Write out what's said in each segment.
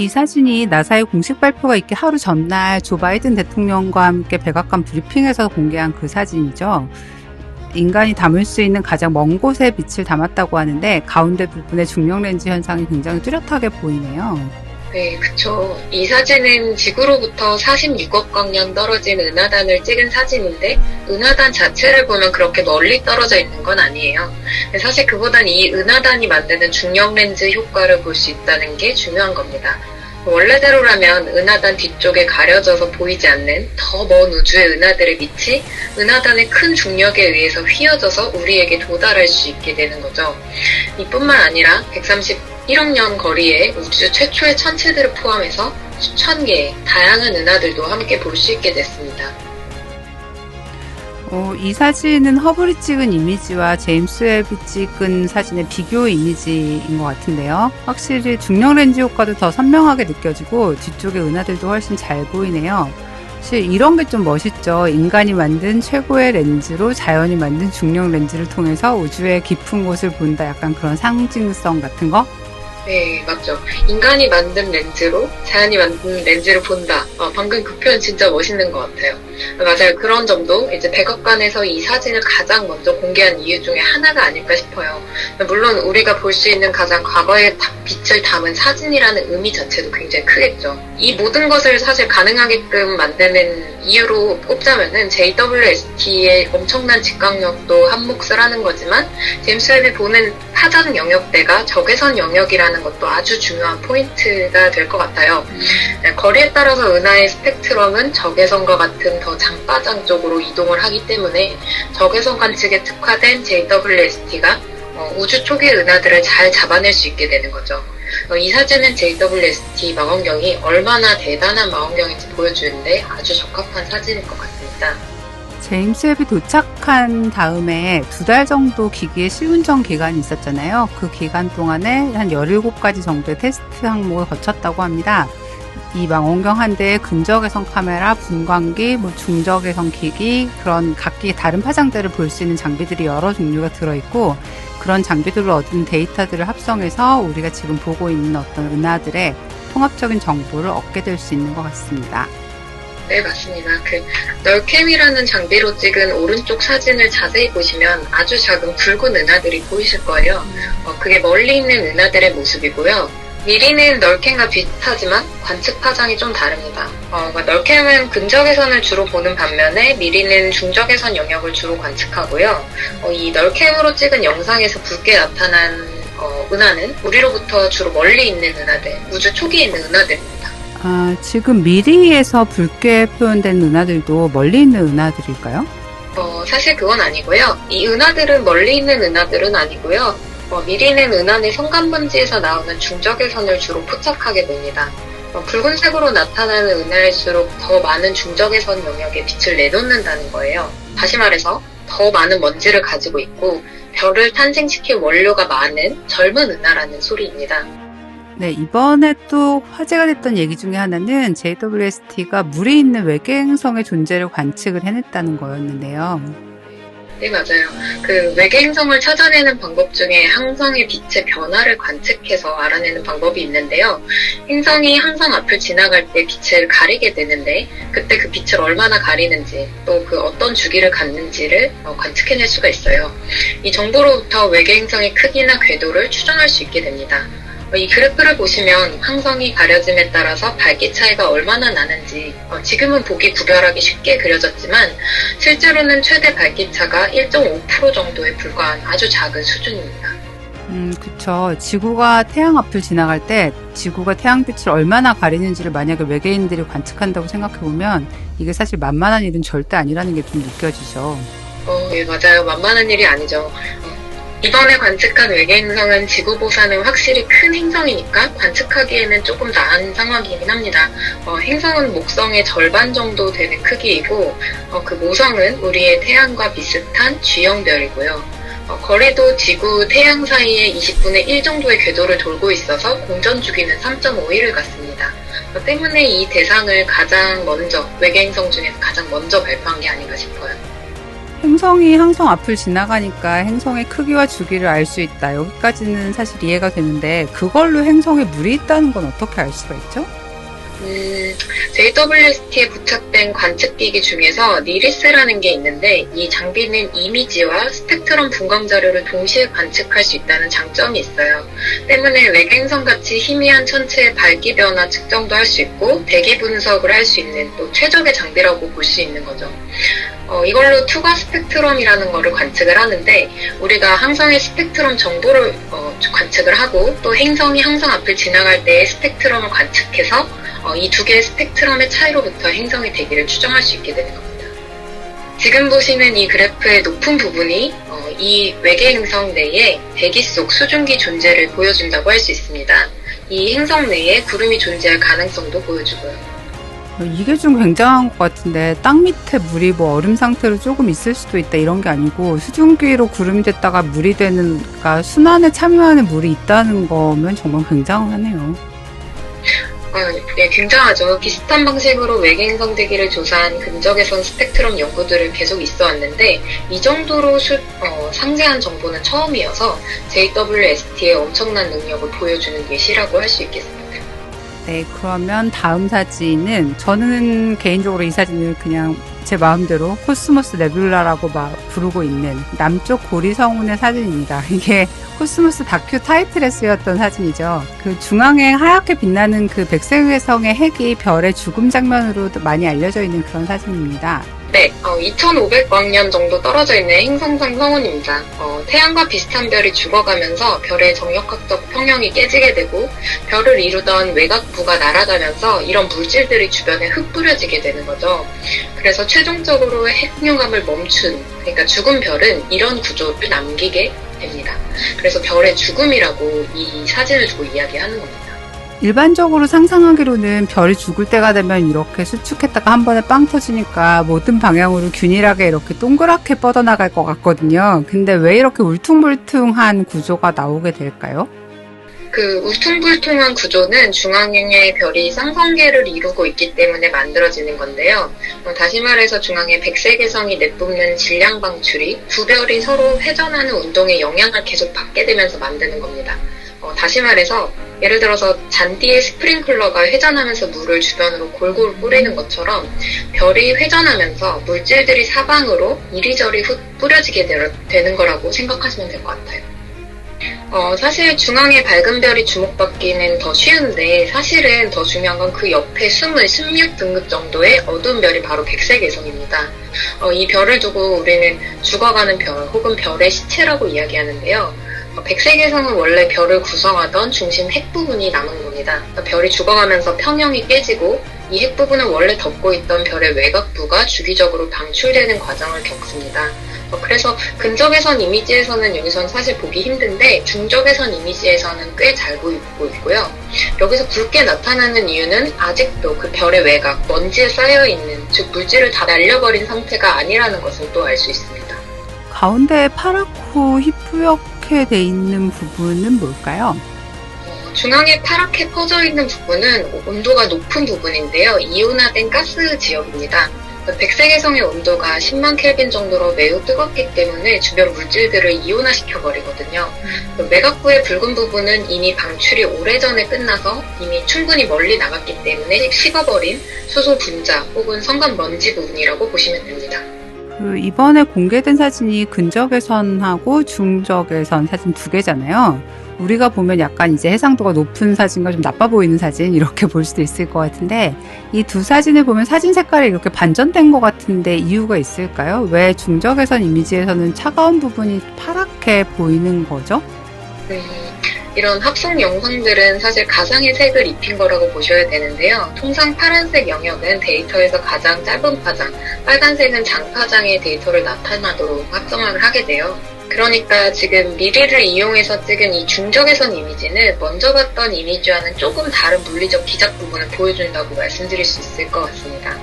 이 사진이 나사의 공식 발표가 있기 하루 전날 조 바이든 대통령과 함께 백악관 브리핑에서 공개한 그 사진이죠. 인간이 담을 수 있는 가장 먼 곳에 빛을 담았다고 하는데 가운데 부분의 중력 렌즈 현상이 굉장히 뚜렷하게 보이네요. 네, 그쵸. 이 사진은 지구로부터 46억 광년 떨어진 은하단을 찍은 사진인데 은하단 자체를 보면 그렇게 멀리 떨어져 있는 건 아니에요. 사실 그보단 이 은하단이 만드는 중력 렌즈 효과를 볼 수 있다는 게 중요한 겁니다. 원래대로라면 은하단 뒤쪽에 가려져서 보이지 않는 더 먼 우주의 은하들의 빛이 은하단의 큰 중력에 의해서 휘어져서 우리에게 도달할 수 있게 되는 거죠. 이뿐만 아니라 131억 년 거리의 우주 최초의 천체들을 포함해서 수천 개의 다양한 은하들도 함께 볼 수 있게 됐습니다. 이 사진은 허블이 찍은 이미지와 제임스 웹이 찍은 사진의 비교 이미지인 것 같은데요. 확실히 중력 렌즈 효과도 더 선명하게 느껴지고 뒤쪽의 은하들도 훨씬 잘 보이네요. 사실 이런 게 좀 멋있죠. 인간이 만든 최고의 렌즈로 자연이 만든 중력 렌즈를 통해서 우주의 깊은 곳을 본다. 약간 그런 상징성 같은 거? 네, 맞죠. 인간이 만든 렌즈로 자연이 만든 렌즈를 본다. 방금 그 표현 진짜 멋있는 것 같아요. 맞아요. 그런 점도 이제 백악관에서 이 사진을 가장 먼저 공개한 이유 중에 하나가 아닐까 싶어요. 물론 우리가 볼 수 있는 가장 과거의 빛을 담은 사진이라는 의미 자체도 굉장히 크겠죠. 이 모든 것을 사실 가능하게끔 만드는 이유로 꼽자면은 JWST의 엄청난 직각력도 한몫을 하는 거지만 제임스 웹이 보는 파장 영역대가 적외선 영역이라는 것도 아주 중요한 포인트가 될 것 같아요. 거리에 따라서 은하의 스펙트럼은 적외선과 같은 더 장파장 쪽으로 이동을 하기 때문에 적외선 관측에 특화된 JWST가 우주 초기 은하들을 잘 잡아낼 수 있게 되는 거죠. 이 사진은 JWST 망원경이 얼마나 대단한 망원경인지 보여주는데 아주 적합한 사진일 것 같습니다. 제임스 웹이 도착한 다음에 2달 정도 기기의 실운전 기간이 있었잖아요. 그 기간 동안에 한 17가지 정도의 테스트 항목을 거쳤다고 합니다. 이 망원경 한 대에 근적외선 카메라, 분광기, 중적외선 기기, 그런 각기 다른 파장대를 볼 수 있는 장비들이 여러 종류가 들어있고 그런 장비들로 얻은 데이터들을 합성해서 우리가 지금 보고 있는 어떤 은하들의 통합적인 정보를 얻게 될 수 있는 것 같습니다. 네, 맞습니다. 널캠이라는 장비로 찍은 오른쪽 사진을 자세히 보시면 아주 작은 붉은 은하들이 보이실 거예요. 그게 멀리 있는 은하들의 모습이고요. 미리는 널캠과 비슷하지만 관측 파장이 좀 다릅니다. 널캠은 근적외선을 주로 보는 반면에 미리는 중적외선 영역을 주로 관측하고요. 이 널캠으로 찍은 영상에서 붉게 나타난 은하는 우리로부터 주로 멀리 있는 은하들, 우주 초기에 있는 은하들입니다. 지금 미리에서 붉게 표현된 은하들도 멀리 있는 은하들일까요? 사실 그건 아니고요. 이 은하들은 멀리 있는 은하들은 아니고요. 미리는 은하의 성간먼지에서 나오는 중적외선을 주로 포착하게 됩니다. 붉은색으로 나타나는 은하일수록 더 많은 중적외선 영역에 빛을 내놓는다는 거예요. 다시 말해서 더 많은 먼지를 가지고 있고 별을 탄생시킬 원료가 많은 젊은 은하라는 소리입니다. 네, 이번에 또 화제가 됐던 얘기 중에 하나는 JWST가 물이 있는 외계 행성의 존재를 관측을 해냈다는 거였는데요. 네, 맞아요. 외계 행성을 찾아내는 방법 중에 항성의 빛의 변화를 관측해서 알아내는 방법이 있는데요. 행성이 항성 앞을 지나갈 때 빛을 가리게 되는데 그때 그 빛을 얼마나 가리는지 또 어떤 주기를 갖는지를 관측해낼 수가 있어요. 이 정보로부터 외계 행성의 크기나 궤도를 추정할 수 있게 됩니다. 이 그래프를 보시면 항성이 가려짐에 따라서 밝기 차이가 얼마나 나는지 지금은 보기 구별하기 쉽게 그려졌지만 실제로는 최대 밝기 차가 1.5% 정도에 불과한 아주 작은 수준입니다. 그쵸. 지구가 태양 앞을 지나갈 때 지구가 태양빛을 얼마나 가리는지를 만약에 외계인들이 관측한다고 생각해보면 이게 사실 만만한 일은 절대 아니라는 게 좀 느껴지죠. 예, 맞아요. 만만한 일이 아니죠. 이번에 관측한 외계 행성은 지구보다는 확실히 큰 행성이니까 관측하기에는 조금 나은 상황이긴 합니다. 행성은 목성의 절반 정도 되는 크기이고 그 모성은 우리의 태양과 비슷한 G형별이고요. 거리도 지구, 태양 사이에 20분의 1 정도의 궤도를 돌고 있어서 공전 주기는 3.5일을 갖습니다. 때문에 이 대상을 가장 먼저, 외계 행성 중에서 가장 먼저 발표한 게 아닌가 싶어요. 행성이 항성 앞을 지나가니까 행성의 크기와 주기를 알 수 있다. 여기까지는 사실 이해가 되는데 그걸로 행성에 물이 있다는 건 어떻게 알 수가 있죠? JWST에 부착된 관측기기 중에서 니리스라는 게 있는데 이 장비는 이미지와 스펙트럼 분광 자료를 동시에 관측할 수 있다는 장점이 있어요. 때문에 외계행성같이 희미한 천체의 밝기 변화 측정도 할 수 있고 대기 분석을 할 수 있는 또 최적의 장비라고 볼 수 있는 거죠. 이걸로 투과 스펙트럼이라는 거를 관측을 하는데 우리가 항성의 스펙트럼 정보를 관측을 하고 또 행성이 항성 앞을 지나갈 때의 스펙트럼을 관측해서 이 두 개의 스펙트럼의 차이로부터 행성의 대기를 추정할 수 있게 되는 겁니다. 지금 보시는 이 그래프의 높은 부분이 이 외계행성 내에 대기 속 수증기 존재를 보여준다고 할 수 있습니다. 이 행성 내에 구름이 존재할 가능성도 보여주고요. 이게 좀 굉장한 것 같은데 땅 밑에 물이 뭐 얼음 상태로 조금 있을 수도 있다 이런 게 아니고 수증기로 구름이 됐다가 물이 되는, 그러니까 순환에 참여하는 물이 있다는 거면 정말 굉장하네요. 네, 굉장하죠. 비슷한 방식으로 외계행성 대기를 조사한 근적외선 스펙트럼 연구들은 계속 있어 왔는데 이 정도로 상세한 정보는 처음이어서 JWST의 엄청난 능력을 보여주는 예시라고 할 수 있겠습니다. 네, 그러면 다음 사진은 저는 개인적으로 이 사진을 그냥 제 마음대로 코스모스 네뷸라라고 부르고 있는 남쪽 고리 성운의 사진입니다. 이게 코스모스 다큐 타이틀에 쓰였던 사진이죠. 그 중앙에 하얗게 빛나는 그 백색 회성의 핵이 별의 죽음 장면으로 많이 알려져 있는 그런 사진입니다. 네, 2500광년 정도 떨어져 있는 행성상 성운입니다. 태양과 비슷한 별이 죽어가면서 별의 정역학적 평형이 깨지게 되고 별을 이루던 외곽부가 날아가면서 이런 물질들이 주변에 흩뿌려지게 되는 거죠. 그래서 최종적으로 핵융합을 멈춘, 그러니까 죽은 별은 이런 구조를 남기게 됩니다. 그래서 별의 죽음이라고 이 사진을 두고 이야기하는 겁니다. 일반적으로 상상하기로는 별이 죽을 때가 되면 이렇게 수축했다가 한 번에 빵 터지니까 모든 방향으로 균일하게 이렇게 동그랗게 뻗어나갈 것 같거든요. 근데 왜 이렇게 울퉁불퉁한 구조가 나오게 될까요? 그 울퉁불퉁한 구조는 중앙에 별이 쌍성계를 이루고 있기 때문에 만들어지는 건데요. 다시 말해서 중앙에 백색외성이 내뿜는 질량 방출이 두 별이 서로 회전하는 운동에 영향을 계속 받게 되면서 만드는 겁니다. 다시 말해서 예를 들어서 잔디의 스프링클러가 회전하면서 물을 주변으로 골고루 뿌리는 것처럼 별이 회전하면서 물질들이 사방으로 이리저리 뿌려지게 되는 거라고 생각하시면 될 것 같아요. 사실 중앙에 밝은 별이 주목받기는 더 쉬운데 사실은 더 중요한 건 그 옆에 숨은 16등급 정도의 어두운 별이 바로 백색외성입니다. 이 별을 두고 우리는 죽어가는 별 혹은 별의 시체라고 이야기하는데요. 백색외성은 원래 별을 구성하던 중심 핵 부분이 남은 겁니다. 별이 죽어가면서 평형이 깨지고 이 핵 부분은 원래 덮고 있던 별의 외곽부가 주기적으로 방출되는 과정을 겪습니다. 그래서 근적외선 이미지에서는 여기선 사실 보기 힘든데 중적외선 이미지에서는 꽤 잘 보이고 있고요. 여기서 붉게 나타나는 이유는 아직도 그 별의 외곽, 먼지에 쌓여있는, 즉 물질을 다 날려버린 상태가 아니라는 것을 또 알 수 있습니다. 가운데 파랗고 희뿌옇게 돼 있는 부분은 뭘까요? 중앙에 파랗게 퍼져 있는 부분은 온도가 높은 부분인데요. 이온화된 가스 지역입니다. 백색외성의 온도가 10만 켈빈 정도로 매우 뜨겁기 때문에 주변 물질들을 이온화시켜버리거든요. 외곽부의 붉은 부분은 이미 방출이 오래전에 끝나서 이미 충분히 멀리 나갔기 때문에 식어버린 수소 분자 혹은 성간 먼지 부분이라고 보시면 됩니다. 이번에 공개된 사진이 근적외선하고 중적외선 사진 두 개잖아요. 우리가 보면 약간 이제 해상도가 높은 사진과 좀 나빠 보이는 사진 이렇게 볼 수도 있을 것 같은데 이 두 사진을 보면 사진 색깔이 이렇게 반전된 것 같은데 이유가 있을까요? 왜 중적외선 이미지에서는 차가운 부분이 파랗게 보이는 거죠? 이런 합성 영상들은 사실 가상의 색을 입힌 거라고 보셔야 되는데요. 통상 파란색 영역은 데이터에서 가장 짧은 파장, 빨간색은 장파장의 데이터를 나타나도록 합성을 하게 돼요. 그러니까 지금 미리를 이용해서 찍은 이 중적외선 이미지는 먼저 봤던 이미지와는 조금 다른 물리적 기작 부분을 보여준다고 말씀드릴 수 있을 것 같습니다.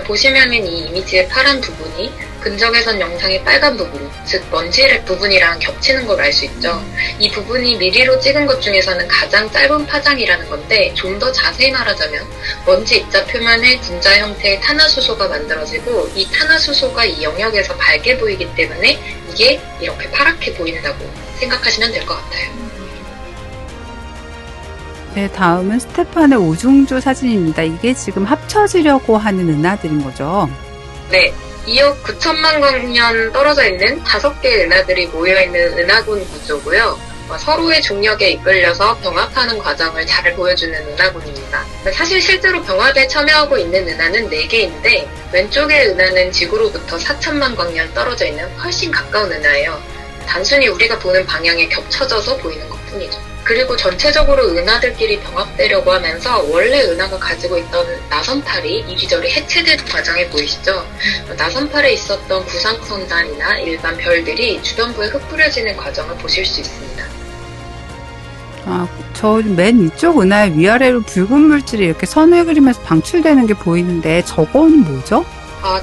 보시면은 이 이미지의 파란 부분이 근적외선 영상의 빨간 부분, 즉 먼지의 부분이랑 겹치는 걸 알 수 있죠. 이 부분이 미리로 찍은 것 중에서는 가장 짧은 파장이라는 건데 좀 더 자세히 말하자면 먼지 입자 표면에 분자 형태의 탄화수소가 만들어지고 이 탄화수소가 이 영역에서 밝게 보이기 때문에 이게 이렇게 파랗게 보인다고 생각하시면 될 것 같아요. 네, 다음은 스테판의 오중주 사진입니다. 이게 지금 합쳐지려고 하는 은하들인 거죠? 네. 2억 9천만 광년 떨어져 있는 5개의 은하들이 모여있는 은하군 구조고요. 서로의 중력에 이끌려서 병합하는 과정을 잘 보여주는 은하군입니다. 사실 실제로 병합에 참여하고 있는 은하는 4개인데 왼쪽의 은하는 지구로부터 4천만 광년 떨어져 있는 훨씬 가까운 은하예요. 단순히 우리가 보는 방향에 겹쳐져서 보이는 것뿐이죠. 그리고 전체적으로 은하들끼리 병합되려고 하면서 원래 은하가 가지고 있던 나선팔이 이리저리 해체되는 과정에 보이시죠? 나선팔에 있었던 구상선단이나 일반 별들이 주변부에 흩뿌려지는 과정을 보실 수 있습니다. 저 맨 이쪽 은하의 위아래로 붉은 물질이 이렇게 선을 그리면서 방출되는 게 보이는데 저거는 뭐죠?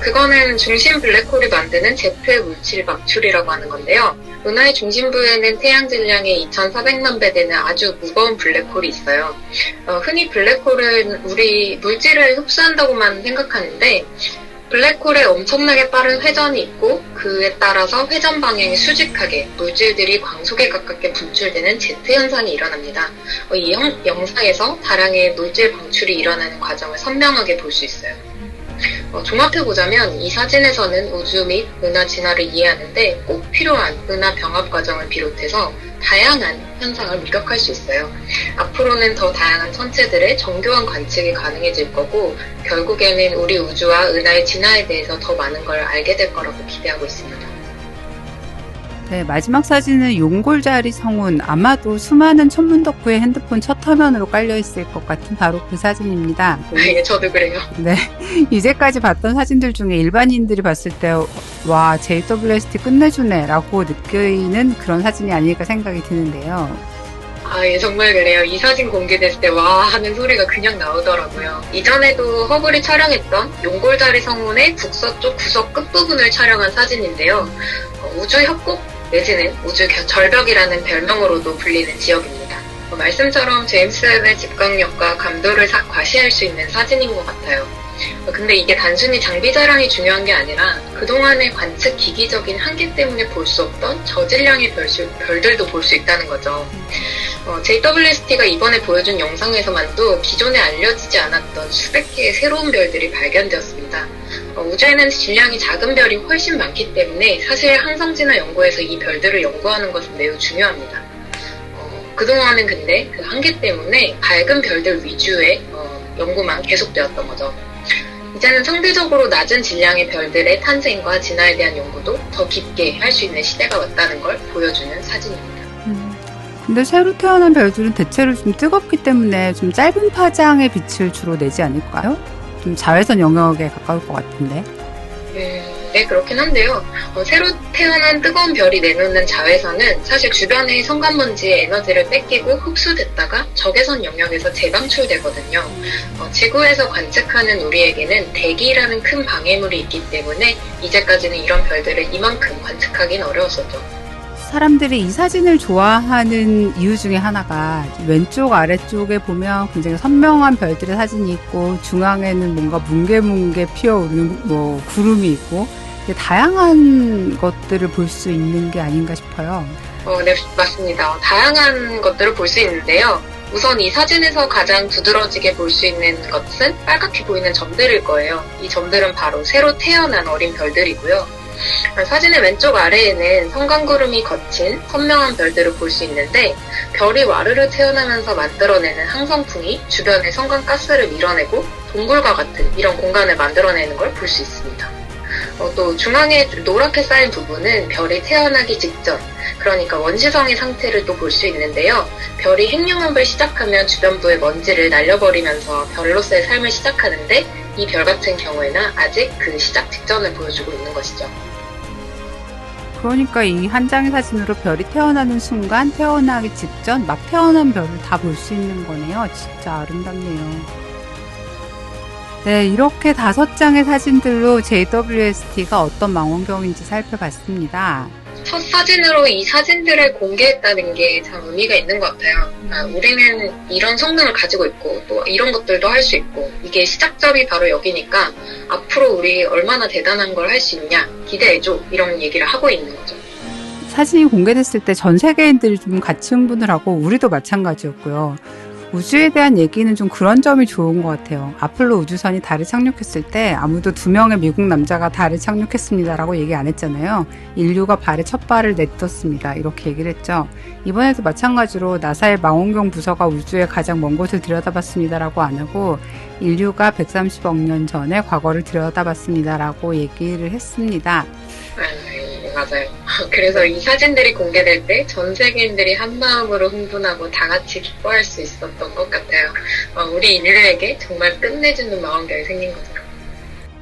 그거는 중심 블랙홀이 만드는 Z의 물질 방출이라고 하는 건데요. 은하의 중심부에는 태양 질량의 2,400만 배 되는 아주 무거운 블랙홀이 있어요. 흔히 블랙홀은 우리 물질을 흡수한다고만 생각하는데 블랙홀에 엄청나게 빠른 회전이 있고 그에 따라서 회전 방향이 수직하게 물질들이 광속에 가깝게 분출되는 Z 현상이 일어납니다. 이 영상에서 다량의 물질 방출이 일어나는 과정을 선명하게 볼 수 있어요. 종합해보자면 이 사진에서는 우주 및 은하 진화를 이해하는데 꼭 필요한 은하 병합 과정을 비롯해서 다양한 현상을 목격할 수 있어요. 앞으로는 더 다양한 천체들의 정교한 관측이 가능해질 거고 결국에는 우리 우주와 은하의 진화에 대해서 더 많은 걸 알게 될 거라고 기대하고 있습니다. 네, 마지막 사진은 용골자리 성운, 아마도 수많은 천문덕후의 핸드폰 첫 화면으로 깔려있을 것 같은 바로 그 사진입니다. 네, 저도 그래요. 네, 이제까지 봤던 사진들 중에 일반인들이 봤을 때 와, JWST 끝내주네 라고 느끼는 그런 사진이 아닐까 생각이 드는데요. 예, 정말 그래요. 이 사진 공개됐을 때 와 하는 소리가 그냥 나오더라고요. 이전에도 허블이 촬영했던 용골자리 성운의 북서쪽 구석 끝부분을 촬영한 사진인데요. 우주 협곡 내지는 우주 절벽이라는 별명으로도 불리는 지역입니다. 말씀처럼 제임스 웹의 집광력과 감도를 과시할 수 있는 사진인 것 같아요. 근데 이게 단순히 장비 자랑이 중요한 게 아니라 그동안의 관측 기기적인 한계 때문에 볼 수 없던 저질량의 별들도 볼 수 있다는 거죠. JWST가 이번에 보여준 영상에서만도 기존에 알려지지 않았던 수백 개의 새로운 별들이 발견되었습니다. 우주에는 질량이 작은 별이 훨씬 많기 때문에 사실 항성진화 연구에서 이 별들을 연구하는 것은 매우 중요합니다. 그동안은 근데 그 한계 때문에 밝은 별들 위주의 연구만 계속되었던 거죠. 이제는 상대적으로 낮은 질량의 별들의 탄생과 진화에 대한 연구도 더 깊게 할 수 있는 시대가 왔다는 걸 보여주는 사진입니다. 근데 새로 태어난 별들은 대체로 좀 뜨겁기 때문에 좀 짧은 파장의 빛을 주로 내지 않을까요? 좀 자외선 영역에 가까울 것 같은데. 네, 그렇긴 한데요. 새로 태어난 뜨거운 별이 내놓는 자외선은 사실 주변의 성간먼지의 에너지를 뺏기고 흡수됐다가 적외선 영역에서 재방출되거든요. 지구에서 관측하는 우리에게는 대기라는 큰 방해물이 있기 때문에 이제까지는 이런 별들을 이만큼 관측하기는 어려웠었죠. 사람들이 이 사진을 좋아하는 이유 중에 하나가 왼쪽 아래쪽에 보면 굉장히 선명한 별들의 사진이 있고 중앙에는 뭔가 뭉게뭉게 피어오르는 구름이 있고 다양한 것들을 볼 수 있는 게 아닌가 싶어요. 네, 맞습니다. 다양한 것들을 볼 수 있는데요. 우선 이 사진에서 가장 두드러지게 볼 수 있는 것은 빨갛게 보이는 점들일 거예요. 이 점들은 바로 새로 태어난 어린 별들이고요. 사진의 왼쪽 아래에는 성간구름이 거친 선명한 별들을 볼 수 있는데 별이 와르르 태어나면서 만들어내는 항성풍이 주변의 성간가스를 밀어내고 동굴과 같은 이런 공간을 만들어내는 걸 볼 수 있습니다. 또 중앙에 노랗게 쌓인 부분은 별이 태어나기 직전, 그러니까 원시성의 상태를 또 볼 수 있는데요. 별이 핵융합을 시작하면 주변부의 먼지를 날려버리면서 별로서의 삶을 시작하는데 이 별 같은 경우에는 아직 그 시작 직전을 보여주고 있는 것이죠. 그러니까 이 한 장의 사진으로 별이 태어나는 순간, 태어나기 직전, 막 태어난 별을 다 볼 수 있는 거네요. 진짜 아름답네요. 네, 이렇게 5장의 사진들로 JWST가 어떤 망원경인지 살펴봤습니다. 첫 사진으로 이 사진들을 공개했다는 게 참 의미가 있는 것 같아요. 우리는 이런 성능을 가지고 있고 또 이런 것들도 할 수 있고 이게 시작점이 바로 여기니까 앞으로 우리 얼마나 대단한 걸 할 수 있냐 기대해줘 이런 얘기를 하고 있는 거죠. 사진이 공개됐을 때 전 세계인들이 좀 같이 흥분을 하고 우리도 마찬가지였고요. 우주에 대한 얘기는 좀 그런 점이 좋은 것 같아요. 아폴로 우주선이 달에 착륙했을 때 아무도 2명의 미국 남자가 달에 착륙했습니다라고 얘기 안 했잖아요. 인류가 발에 첫 발을 내딛었습니다. 이렇게 얘기를 했죠. 이번에도 마찬가지로 나사의 망원경 부서가 우주의 가장 먼 곳을 들여다봤습니다라고 안 하고 인류가 130억 년 전에 과거를 들여다봤습니다라고 얘기를 했습니다. 맞아요. 그래서 이 사진들이 공개될 때 전 세계인들이 한마음으로 흥분하고 다 같이 기뻐할 수 있었던 것 같아요. 우리 인류에게 정말 끝내주는 망원경이 생긴 거죠.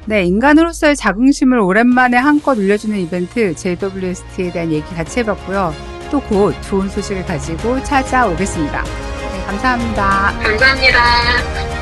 네, 인간으로서의 자긍심을 오랜만에 한껏 올려주는 이벤트 JWST에 대한 얘기 같이 해봤고요. 또 곧 좋은 소식을 가지고 찾아오겠습니다. 네, 감사합니다. 감사합니다.